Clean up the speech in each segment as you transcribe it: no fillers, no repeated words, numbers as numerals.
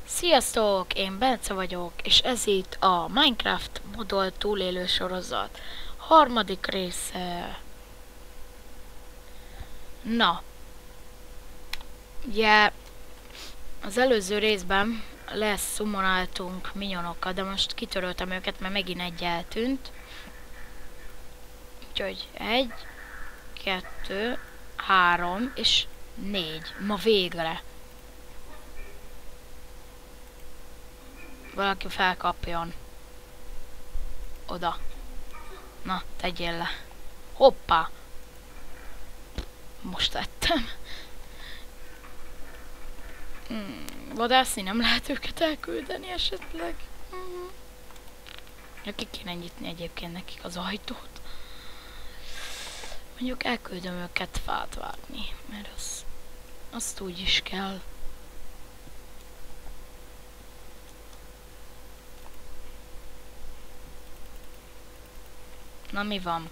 Sziasztok! Én Bence vagyok, és ez itt a Minecraft modol túlélő sorozat. Harmadik része. Na. Ugye az előző részben leszummonáltunk minyonokat, de most kitöröltem őket, mert megint egy eltűnt. Úgyhogy 1, 2, 3 és 4. Ma végre. Valaki felkapjon. Oda. Na, tegyél le. Hoppá! Most tettem. Vadászni nem lehet őket elküldeni esetleg. Ki kéne nyitni egyébként nekik az ajtót. Mondjuk elküldöm őket fát vágni, mert azt úgy is kell. Na, mi van?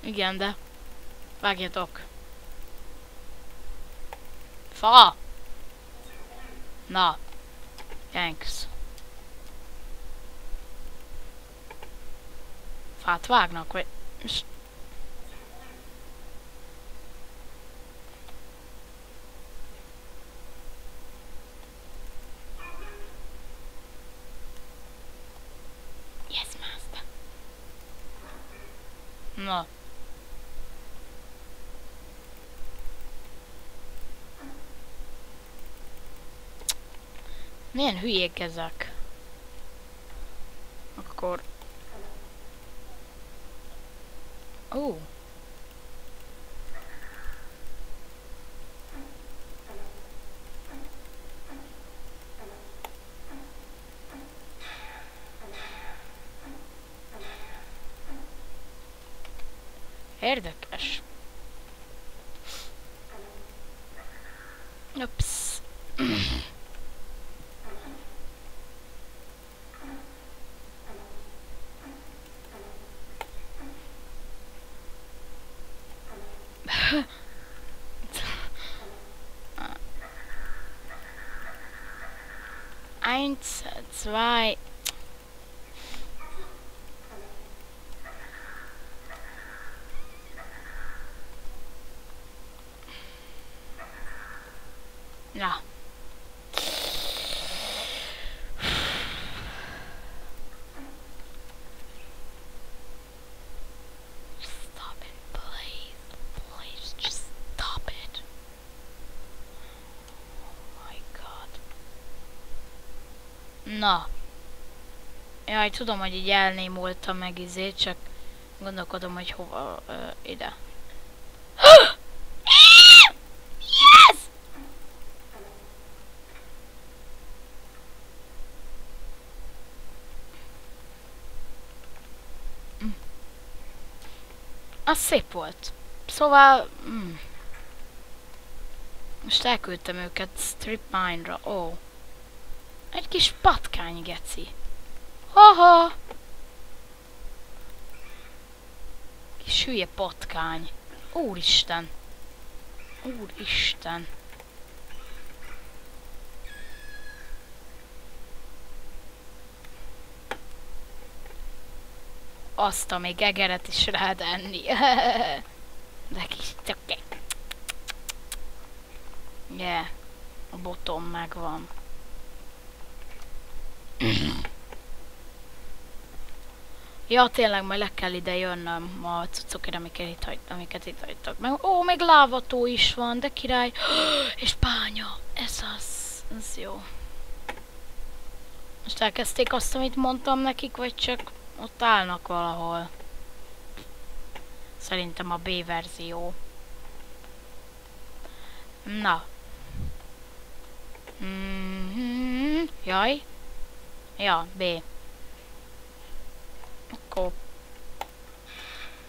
Igen, de vágjatok. Fa! Na. Thanks. Fát vágnak, vagy... Yes, master. Na. Milyen hülyék ezek? Akkor... Ó. Érdekes. Ups. Eins, zwei. Ja. Stop it, please. Please, just stop it. Oh my god. Na. Jaj, tudom, hogy így elnémultam meg izét, csak gondolkodom, hogy hova, ide. Yes! Az szép volt. Szóval... Most elküldtem őket Strip Mine-ra. Ó. Egy kis patkány, geci. Haha! Kis hülye patkány. Úristen. Úristen. Azt a még egeret is rád enni. De kis töke. Yeah. A botom megvan. Ja, tényleg, majd le kell ide jönnöm a cuccokért, amiket itt hagytak meg. Ó, még lávató is van, de király. És bánya. Ez jó. Most elkezdték azt, amit mondtam nekik, vagy csak ott állnak valahol. Szerintem a B verzió. Na. Jaj. Ja, B. Akkor.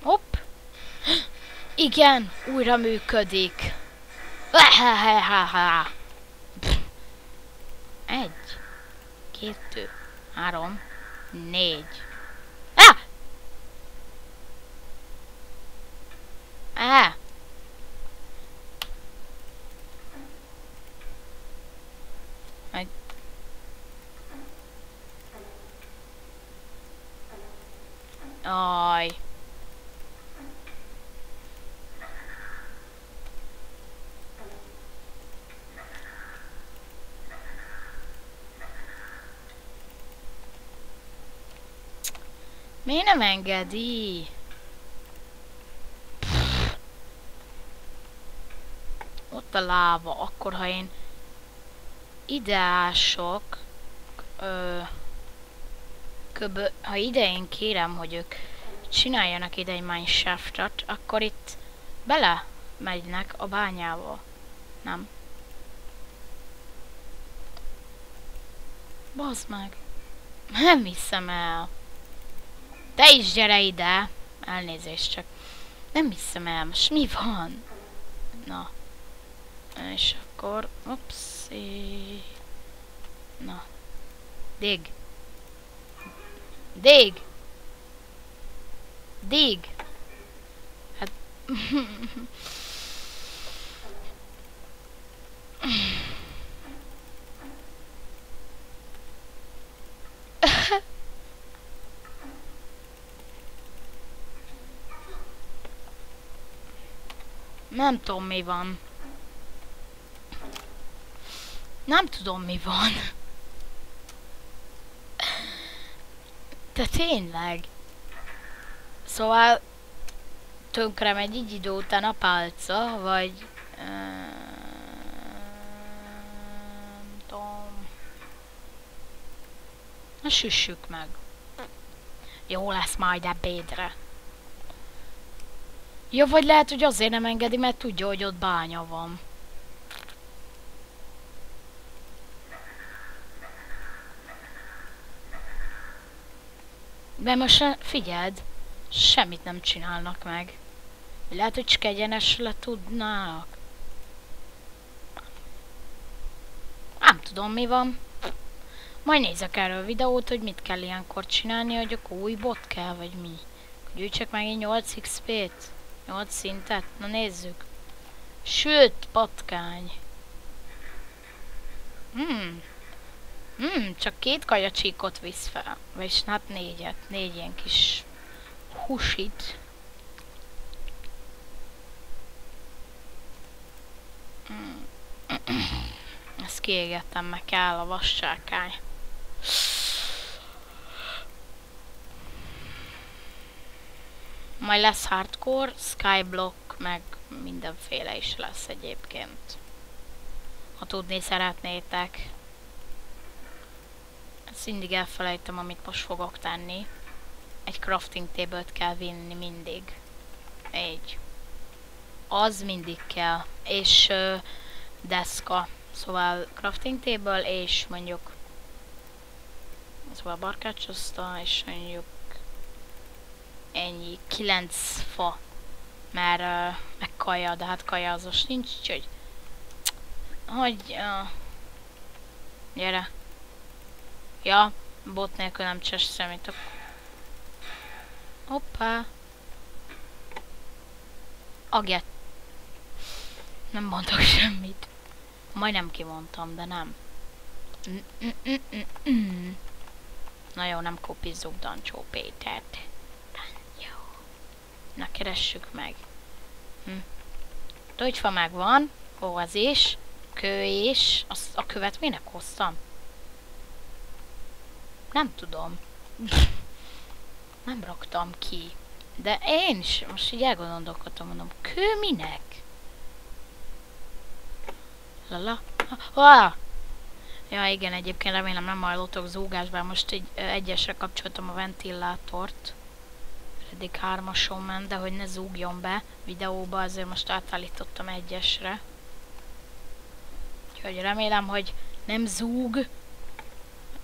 Hopp. Igen, újra működik. 2, 3, 4. Ah! Ah! Majd... Aj. Miért nem engedi? Ott a láva, akkor ha én ideások, ha ide én kérem, hogy ők csináljanak ide egy mineshaftot, akkor itt bele megynek a bányába. Nem? Bazd meg. Nem hiszem el. Te is gyere ide. Elnézést csak. Nem hiszem el. Most mi van? Na. És akkor... Upsi. Na. Dig. Dig. Dig. Hát... Nem tudom mi van. Nem tudom mi van. De tényleg. Szóval tönkre megy így idő után a pálca, vagy... nem tudom. Na süssük meg. Jó lesz majd ebédre. Ja, vagy lehet, hogy azért nem engedi, mert tudja, hogy ott bánya van. De most figyeld, semmit nem csinálnak meg. Lehet, hogy csak egyenesre tudnának. Nem tudom, mi van. Majd nézek erről a videót, hogy mit kell ilyenkor csinálni, hogy akkor új bot kell, vagy mi. Gyűjtsek meg egy 8 XP-t. 8 szintet? Na nézzük. Sőt, patkány. Csak 2 kajacsíkot visz fel. Vagyis hát 4-et. 4 ilyen kis husit. Ezt kiégettem, meg kell a vassákány. Majd lesz hardcore, skyblock, meg mindenféle is lesz egyébként. Ha tudni szeretnétek. Ezt mindig elfelejtem, amit most fogok tenni. Egy crafting table-t kell vinni mindig. Egy. Az mindig kell. És deszka. Szóval crafting table és mondjuk szóval barkácsoszta és mondjuk ennyi, 9 fa. Mert meg kaja, de hát kaja az most nincs, úgyhogy hogy gyere. Ja, bot nélkül nem cses semmit. Hoppá. Aget. Nem mondok semmit. Majdnem kimondtam, de nem. Na jó, nem kopizzuk Dancsó Pétert. Jó. Na, keressük meg. Tölgyfa megvan. Ó, az is. Kő is. A követ minek hoztam? Nem tudom. Nem raktam ki. De én is most így elgondolkodtam, mondom, kő minek? Lala. Ja, igen, egyébként remélem nem hallottok zúgásban. Most egy egyesre kapcsoltam a ventilátort. Eddig 3-ason ment, de hogy ne zúgjon be videóba, azért most átállítottam egyesre. Úgyhogy remélem, hogy nem zúg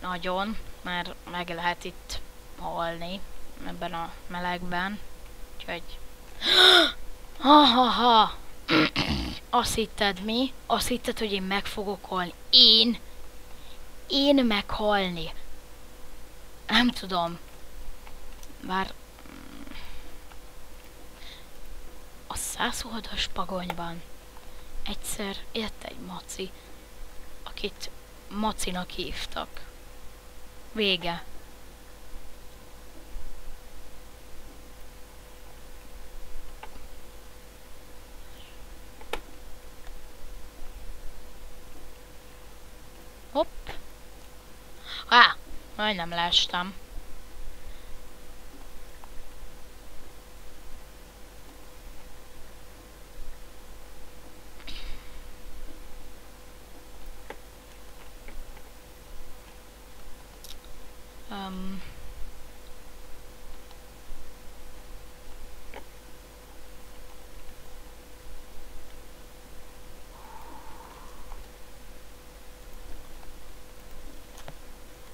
nagyon, mert meg lehet itt halni ebben a melegben. Úgyhogy... Ha! Azt hitted mi? Azt hitted, hogy én meg fogok halni? Én? én meghalni. Nem tudom. Bár... A 100 oldas pagonyban egyszer élt egy maci, akit Macinak hívtak. Vége. Hopp. Majdnem leestem.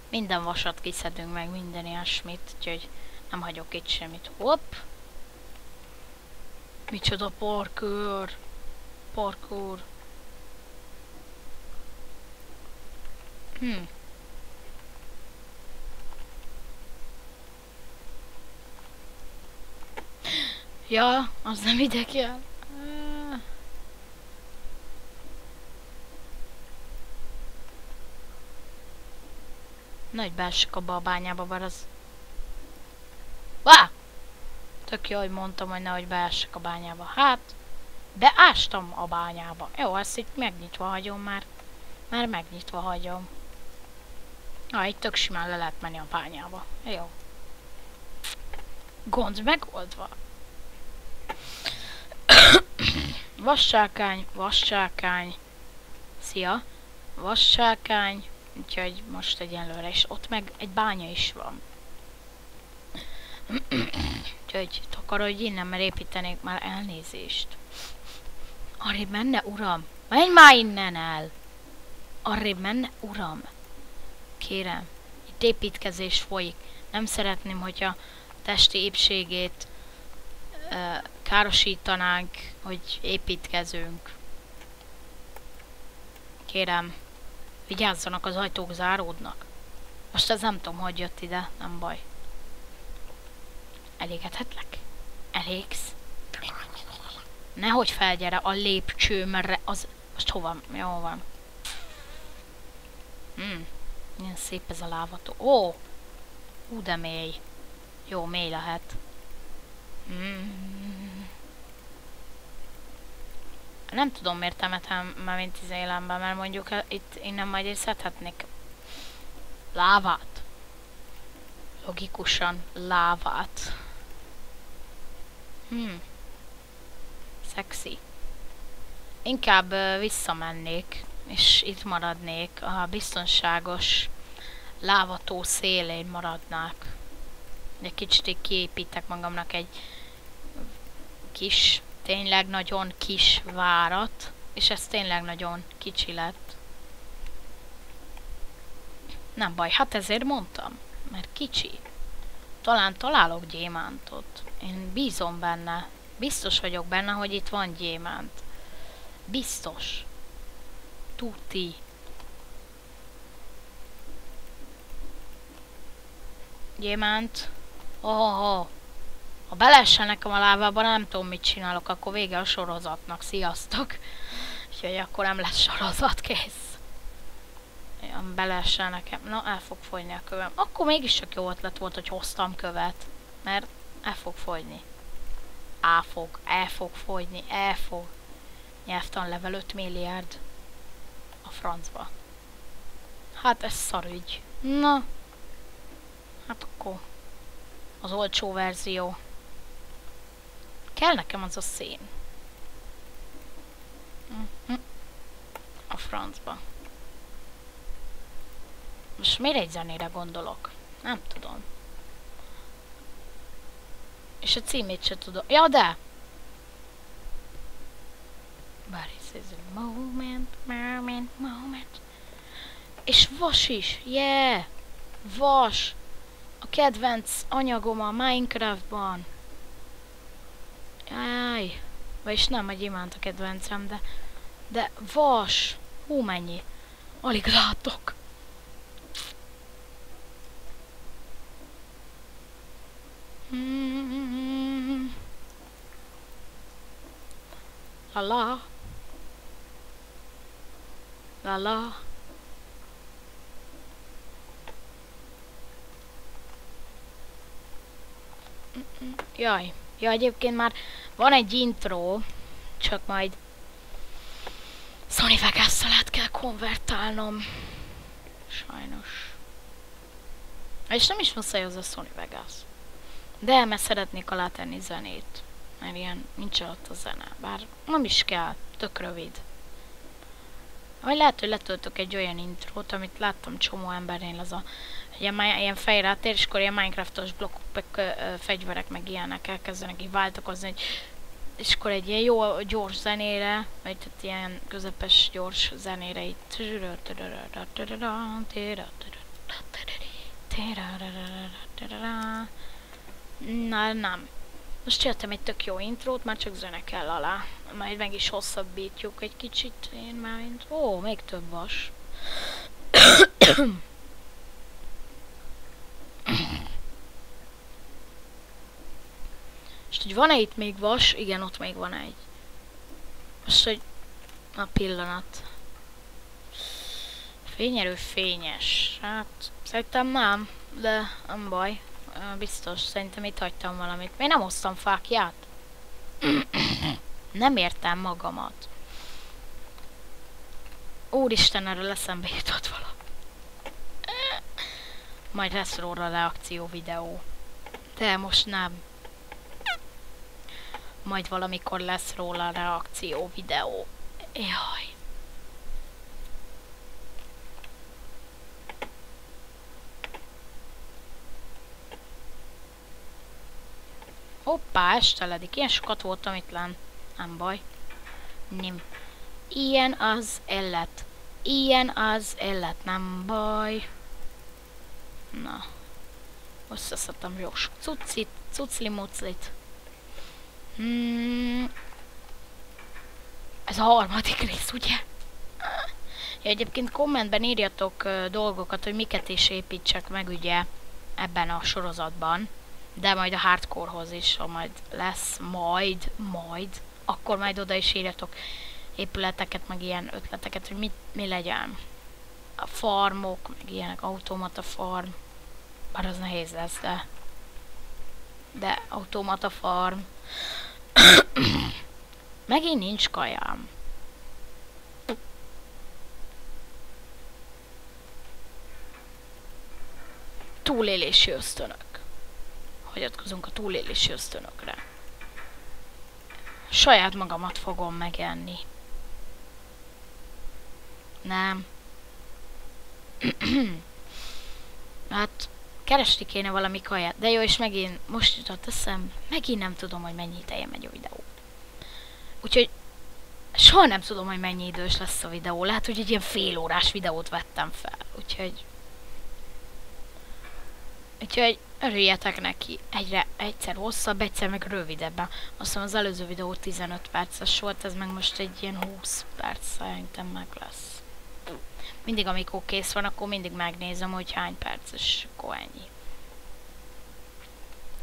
Minden vasat kiszedünk meg, minden ilyesmit, úgyhogy nem hagyok itt semmit. Hopp! Micsoda parkour! Parkour! Ja, az nem ide kell. Nagy beessek abba a bányába, bár az... Tök jó, hogy mondtam, hogy nehogy beessek a bányába. Hát, beástam a bányába. Jó, ezt itt megnyitva hagyom már. Már megnyitva hagyom. Itt tök simán le lehet menni a bányába. Jó. Gond megoldva. Vassákány, vassákány. Szia. Vassákány. Úgyhogy most egyenlőre, és ott meg egy bánya is van. Úgyhogy takarodj innen, mert építenék már elnézést. Arrébb menne, uram! Menj már innen el! Arrébb menne, uram! Kérem, itt építkezés folyik. Nem szeretném, hogyha testi épségét károsítanánk, hogy építkezünk. Kérem, vigyázzanak, az ajtók záródnak. Most ez nem tudom, hogy jött ide, nem baj. Elégedhetlek? Elégsz? Nehogy felgyere a lépcsőmre, az... Most hova? Jó van. Milyen szép ez a lávató. Ó! De mély. Jó, mély lehet. Nem tudom, miért temetem már mint élemben, mert mondjuk itt innen majd is szedhetnék lávát. Logikusan lávát. Szexi. Inkább visszamennék, és itt maradnék, a biztonságos lávató szélén maradnák. Egy kicsit így kiépítek magamnak egy kis, tényleg nagyon kis várat, és ez tényleg nagyon kicsi lett. Nem baj, hát ezért mondtam, mert kicsi. Talán találok gyémántot. Én bízom benne. Biztos vagyok benne, hogy itt van gyémánt. Biztos. Tuti. Gyémánt. Ha beleessen nekem a lávába, nem tudom, mit csinálok, akkor vége a sorozatnak. Sziasztok. Úgyhogy akkor nem lesz sorozat, kész. Beleessen nekem. Na, el fog fogyni a kövem. Akkor mégis csak jó ötlet volt, hogy hoztam követ. Mert el fog fogyni. El fog fogyni. Nyelvtanlevel 5 milliárd. A francba. Hát ez szarügy. Na. Hát akkor. Az olcsó verzió. Kell nekem az a szén. A francba. Most miért egy zenére gondolok? Nem tudom. És a címét se tudom. Ja, de! But is a moment. És vas is! Yeah! Vas! A kedvenc anyagom a Minecraftban. Jaj! Vagyis nem, a gyémánt a kedvencem, de vas! Hú, mennyi! Alig látok! La la la. Jaj, ja, egyébként már van egy intro, csak majd Sony Vegas-szal át kell konvertálnom. Sajnos. És nem is muszáj az a Sony Vegas. De mert szeretnék alátenni zenét. Mert ilyen nincs ott a zene. Bár nem is kell, tök rövid. Vagy lehet, hogy letöltök egy olyan intrót, amit láttam csomó embernél, az a ilyen fejrátér, és akkor ilyen Minecraftos blokkok, fegyverek, meg ilyenek elkezdenek így váltakozni, és akkor egy ilyen jó, gyors zenére, vagy tehát ilyen közepes, gyors zenére itt. Na, nem. Most csináltam egy tök jó intrót, már csak zene kell alá. Majd meg is hosszabbítjuk egy kicsit. Én már ó, még több vas. És hogy van-e itt még vas? Igen, ott még van egy. Most, hogy a pillanat. Fényerő fényes. Hát, szerintem nem, de nem baj. Biztos, szerintem itt hagytam valamit. Én nem hoztam fákját. Nem értem magamat. Úristen, erről eszembe jutott valami. Majd lesz róla reakció videó. De most nem. Majd valamikor lesz róla reakció videó. Jaj. Hoppá, esteledik. Ilyen sokat voltam itt lenn. Nem baj. Nem. Ilyen az élet. Ilyen az élet. Nem baj. Na. Összeszedtem jó sok cuccit. Cucli-muclit. Ez a harmadik rész, ugye? Ja, egyébként kommentben írjatok dolgokat, hogy miket is építsek meg ugye ebben a sorozatban. De majd a hardcorehoz is, ha majd lesz, majd, akkor majd oda is írjatok épületeket, meg ilyen ötleteket, hogy mi legyen. A farmok, meg ilyenek, automata farm. Bár az nehéz lesz, de automata farm. Megint nincs kajám. Túlélési ösztönök. Hagyatkozunk a túlélési ösztönökre. Saját magamat fogom megenni. Nem. Hát, keresni kéne valami kaját. De jó, és megint, most jutott eszem, megint nem tudom, hogy mennyi ideje megy a videó. Úgyhogy, soha nem tudom, hogy mennyi idős lesz a videó. Lehet, hogy egy ilyen fél órás videót vettem fel. Úgyhogy örüljetek neki. Egyszer hosszabb, egyszer meg rövidebben. Azt hiszem az előző videó 15 perces volt, ez meg most egy ilyen 20 perc szerintem meg lesz. Mindig amikor kész van, akkor mindig megnézem, hogy hány perces, akkor ennyi.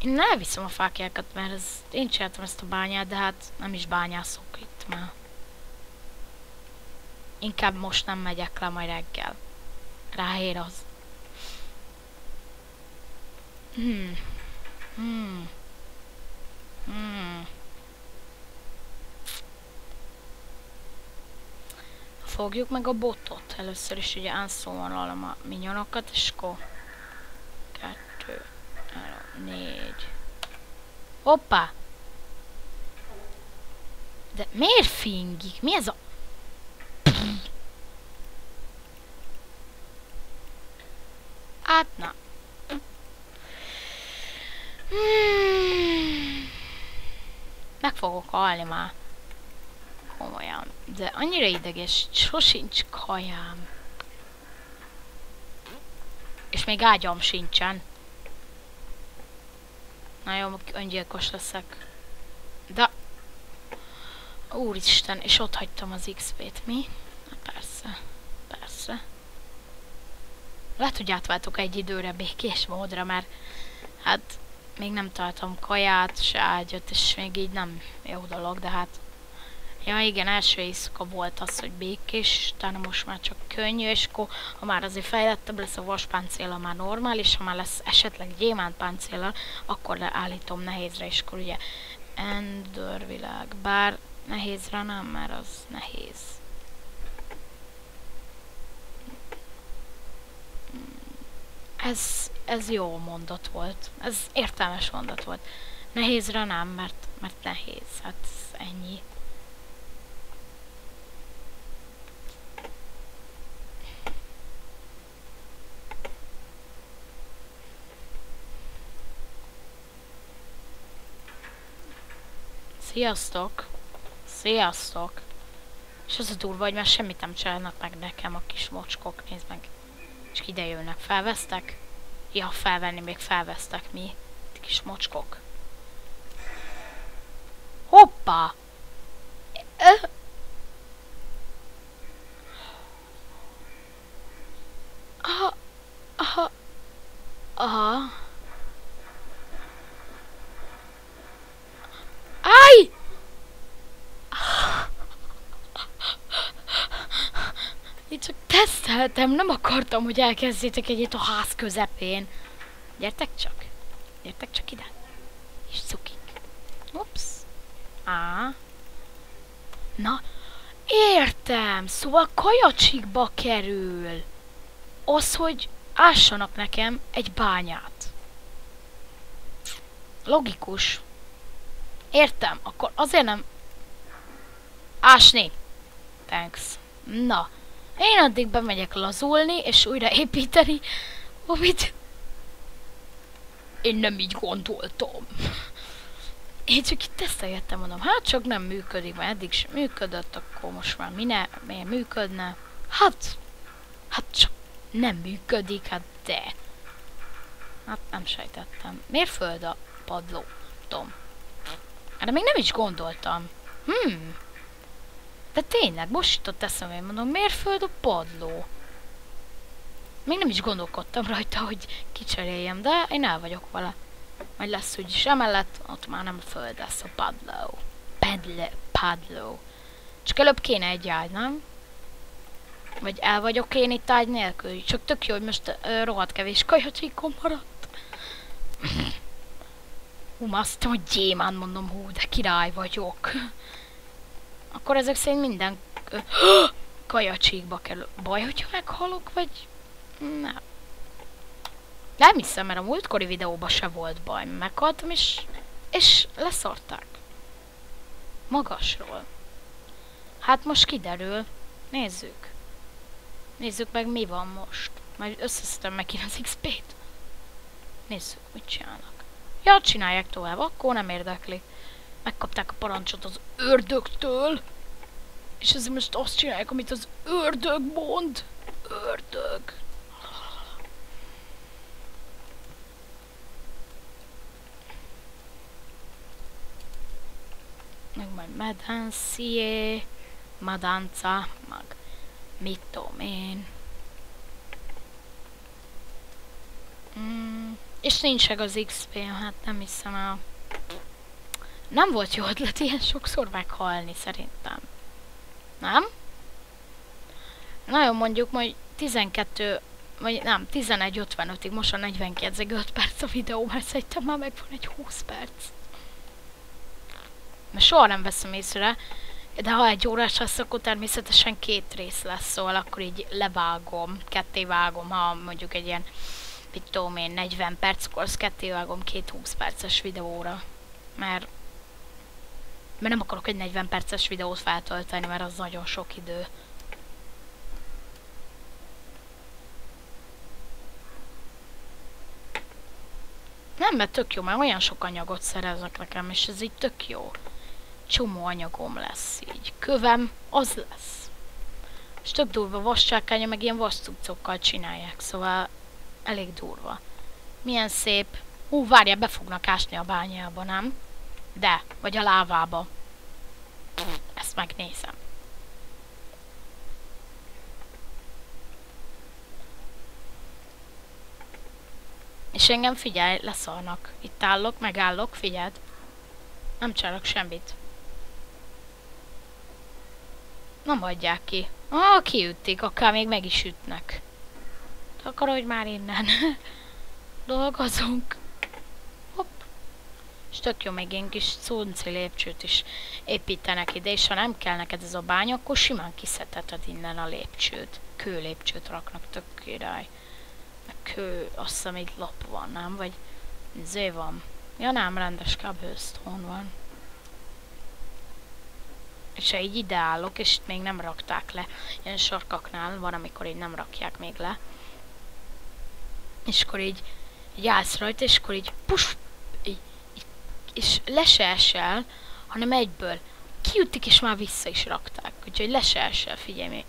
Én elviszem a fákjákat, mert én csináltam ezt a bányát, de hát nem is bányászok itt már. Inkább most nem megyek le, majd reggel. Ráér az. Fogjuk meg a botot. Először is ugye unsummon-olom a minyonokat, és akkor 2, 3, 4. Hoppá! De miért fingik? Mi ez a... Hát na. Meg fogok halni már. Komolyan. De annyira ideges, sosincs kajám. És még ágyam sincsen. Nagyon öngyilkos leszek. De... Úristen, és ott hagytam az XP-t, mi? Na persze. Persze. Lehet, hogy átváltok egy időre békés módra, mert... Hát... még nem találtam kaját, se ágyat, és még így nem jó dolog, de hát... Ja igen, első éjszaka volt az, hogy békés, utána most már csak könnyű, és akkor, ha már azért fejlettebb lesz a vaspáncéla már normális, ha már lesz esetleg gyémántpáncéllal, akkor leállítom nehézre, és akkor ugye Ender világ, bár nehézre nem, mert az nehéz. Ez jó mondat volt, ez értelmes mondat volt. Nehézre nem, mert nehéz, hát ennyi. Sziasztok! Sziasztok! És az a durva, hogy már semmit nem csinálnak meg nekem a kis mocskok, nézd meg. És ide jönnek, felvesztek? Ja, felvenni, még felvesztek mi? Kis mocskok. Hoppá! Aha. Aha. Aha. Áj! Én csak teszteltem, nem akartam, hogy elkezdjétek egyet a ház közepén. Gyertek csak. Gyertek csak ide. És cukik. Ups. Á. Na, értem. Szóval kajacsikba kerül. Az, hogy ássanak nekem egy bányát. Logikus. Értem, akkor azért nem... Ásni. Thanks. Na. Én addig bemegyek lazulni, és újra építeni, amit... Én nem így gondoltam. Én csak itt tesztelgettem, mondom, hát csak nem működik, mert eddig sem működött, akkor most már miért működne? Hát csak nem működik, hát de. Hát nem sejtettem. Miért föld a padló? Tom. Erre még nem is gondoltam. De tényleg, most jutott eszembe, én mondom, miért föld a padló? Még nem is gondolkodtam rajta, hogy kicseréljem, de én el vagyok vele. Majd lesz úgyis emellett, ott már nem föld lesz a padló. Padló. Csak előbb kéne egy ágy, nem? Vagy el vagyok én itt ágy nélkül? Csak tök jó, hogy most rohadt kevés kajacsikom maradt. Azt hogy gyémán, mondom, hú, de király vagyok. Akkor ezek szerint minden kajacsíkba kerül. Baj, hogyha meghalok, vagy... Nem. Nem hiszem, mert a múltkori videóban se volt baj. Meghaltam, és leszarták. Magasról. Hát most kiderül. Nézzük. Nézzük meg, mi van most. Majd összeszedem meg én az XP-t. Nézzük, mit csinálnak. Ja, csinálják tovább, akkor nem érdekli. Megkapták a parancsot az ördögtől. És ezért most azt csinálják, amit az ördög mond. Ördög. Meg majd medancié, madanca, meg mit tudom én. És nincs meg az XP, hát nem hiszem el. Nem volt jó ötlet ilyen sokszor meghalni, szerintem. Nem? Nagyon mondjuk, majd 12, vagy nem, 11:55-ig, most a 42,5 perc a videó, mert szerintem már megvan egy 20 perc. Mert soha nem veszem észre, de ha egy órás lesz, akkor természetesen 2 rész lesz, szóval akkor így levágom, ketté vágom, ha mondjuk egy ilyen, mit tudom én, 40 perckor, azt ketté vágom 2 20 perces videóra. Mert nem akarok egy 40 perces videót feltölteni, mert az nagyon sok idő. Nem, mert tök jó, mert olyan sok anyagot szereznek nekem, és ez így tök jó. Csomó anyagom lesz így. Kövem, az lesz. És tök durva, vascsákánya, meg ilyen vascuccokkal csinálják, szóval elég durva. Milyen szép. Várjál, be fognak ásni a bányába, nem? De, vagy a lávába. Ezt megnézem. És engem figyelj, leszarnak. Itt állok, megállok, figyeld. Nem csinálok semmit. Nem adják ki. Kiütték, akár még meg is ütnek. Takarodj már innen. Dolgozunk. Hopp. És tök jó, még ilyen kis szunci lépcsőt is építenek ide, és ha nem kell neked ez a bánya, akkor simán kiszedheted innen a lépcsőt. Kőlépcsőt raknak, tök király. Meg kő, azt hiszem egy lap van, nem? Vagy zé van. Ja nem, rendes cobblestone van. És ha így ide állok, és itt még nem rakták le. Ilyen sarkaknál van, amikor így nem rakják még le. És akkor így állsz rajta, és akkor így push, és le se esel, hanem egyből kiütik, és már vissza is rakták. Úgyhogy le se esel, figyelj még.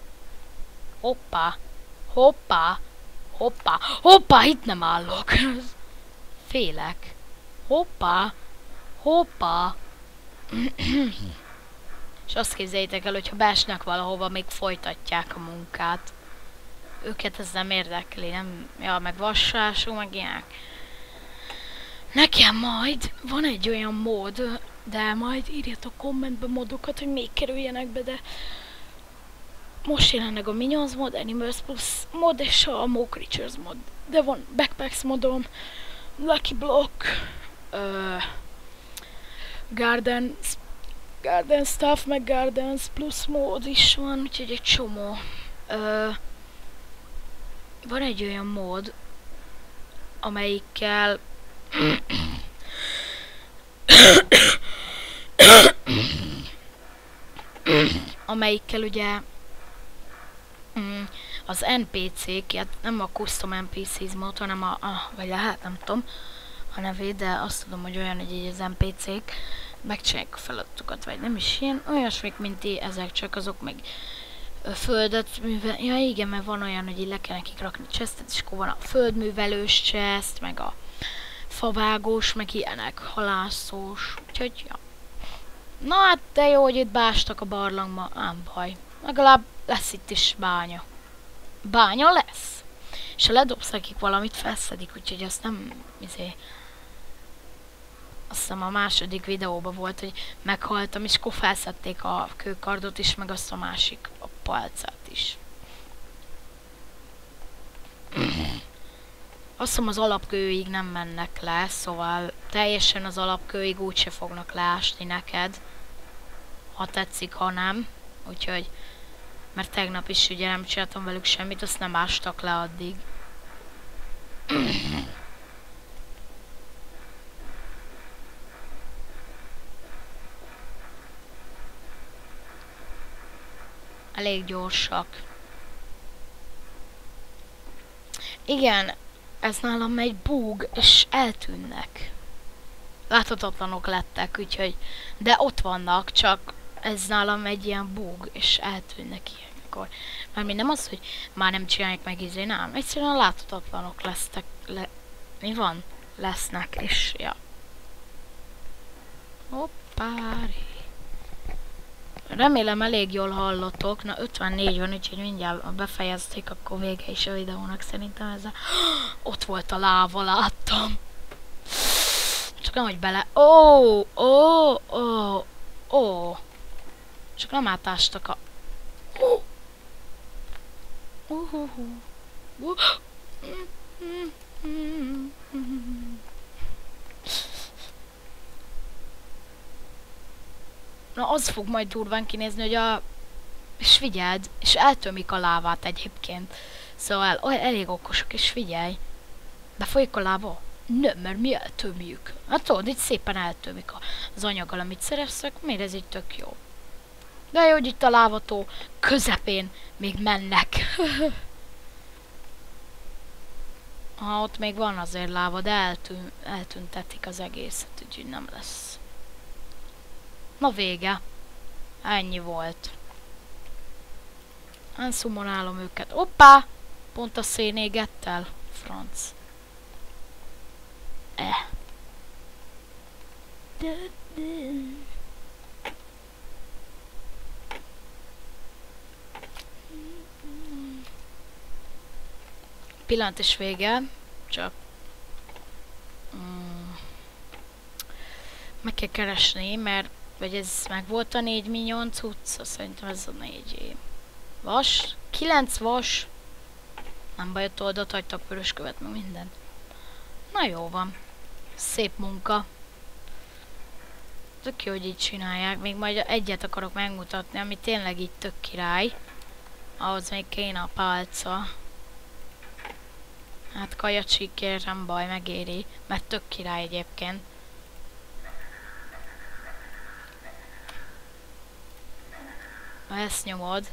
Hoppá, hoppá, hoppá, hoppá, itt nem állok. Félek. Hoppá, hoppá. És azt képzeljétek el, hogyha beesnek valahova, még folytatják a munkát. Őket ez nem érdekli, nem, ja, meg vassású, meg ilyenek. Nekem majd van egy olyan mód, de majd írjatok kommentbe modokat, hogy még kerüljenek be, de most jelenleg a Minions mod, Animals Plus mod és a More Creatures mod. De van Backpacks modom, Lucky Block, Garden Stuff, meg Gardens Plus mód is van, úgyhogy egy csomó. Van egy olyan mód, amelyikkel ugye az NPC-k, hát nem a Custom NPCs mód, hanem vagy lehet, nem tudom a nevét, de azt tudom, hogy olyan, hogy így az NPC-k megcsinálják a feladatokat, vagy nem is ilyen, olyasmik, mint ezek, csak azok meg földet művel... Ja igen, mert van olyan, hogy így le kell nekik rakni chestet, és akkor van a földművelős chest, meg a favágós, meg ilyenek, halászós, úgyhogy ja. Na hát de jó, hogy itt beástak a barlangba, nem baj. Legalább lesz itt is bánya. Bánya lesz. És ha ledobsz nekik valamit, felszedik, úgyhogy azt nem... Azt hiszem a második videóban volt, hogy meghaltam, és akkor felszedték a kőkardot is, meg azt a másik, a palcát is. Azt hiszem az alapkőig nem mennek le, szóval teljesen az alapkőig úgyse fognak leásni neked. Ha tetszik, ha nem. Úgyhogy, mert tegnap is ugye nem csináltam velük semmit, azt nem ástak le addig. Elég gyorsak. Igen, ez nálam egy bug, és eltűnnek. Láthatatlanok lettek, úgyhogy... De ott vannak, csak ez nálam egy ilyen bug, és eltűnnek ilyenkor. Mármint nem az, hogy már nem csinálják meg nem. Egyszerűen láthatatlanok lesznek. Mi van? Lesznek, és ja. Hoppári. Remélem elég jól hallotok. Na 54 van, úgyhogy mindjárt ha befejezték, akkor vége is a videónak szerintem ezzel. Ott volt a láva, láttam. Csak nem, hogy bele... Ó. Csak nem átástak a... Na az fog majd durván kinézni, hogy a... És figyeld, és eltömik a lávát egyébként. Szóval elég okosok, és figyelj. Befolyik a láva? Nem, mert mi eltömjük. Hát tudod, itt szépen eltömik az anyaggal, amit szereztek, miért ez így tök jó. De jó, hogy itt a lávató közepén még mennek. Ott még van azért láva, de eltüntetik az egészet, úgyhogy nem lesz. Na vége. Ennyi volt. Enszummonálom őket. Hoppá! Pont a szén égett el. Franc. Pillanat is vége. Csak Meg kell keresni, mert vagy ez meg volt a 4 millió cucca, szerintem ez a 4 vas, 9 vas. Nem baj, ott oldalt hagytak vörös követ, meg minden. Na jó van. Szép munka. Tök jó, hogy így csinálják. Még majd egyet akarok megmutatni, ami tényleg így tök király. Ahhoz még kéne a pálca. Hát kajacsíkért nem baj, megéri. Mert tök király egyébként. Ha ezt nyomod.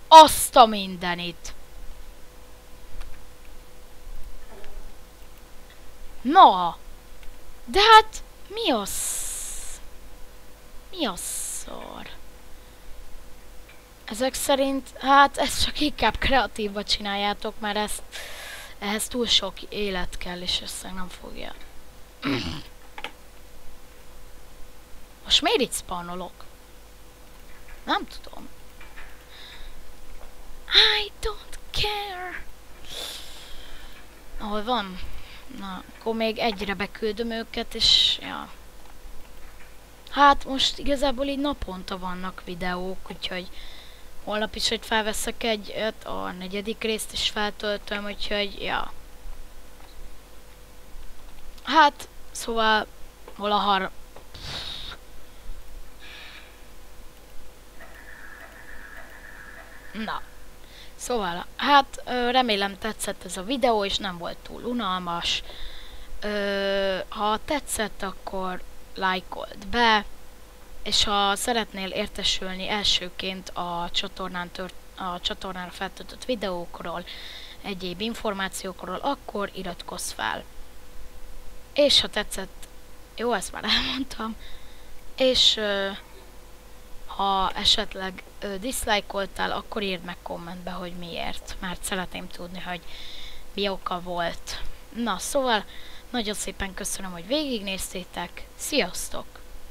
Azt a mindenit! Na! De hát, mi az? Mi a szar? Ezek szerint, hát ezt csak inkább kreatívba csináljátok, mert ehhez túl sok élet kell, és ezt nem fogja. Most miért itt spanolok? Nem tudom. I don't care. Ahol van? Na, akkor még egyre beküldöm őket, és ja. Hát most igazából így naponta vannak videók, úgyhogy holnap is, hogy felveszek egyet, a 4. részt is feltöltöm, úgyhogy ja. Hát, szóval hol Na. Szóval, hát remélem tetszett ez a videó, és nem volt túl unalmas. Ha tetszett, akkor lájkold be, és ha szeretnél értesülni elsőként a csatornára feltöltött videókról, egyéb információkról, akkor iratkozz fel. És ha tetszett, jó, ezt már elmondtam, és ha esetleg diszlájkoltál, akkor írd meg kommentbe, hogy miért, mert szeretném tudni, hogy mi oka volt. Na, szóval nagyon szépen köszönöm, hogy végignéztétek, sziasztok!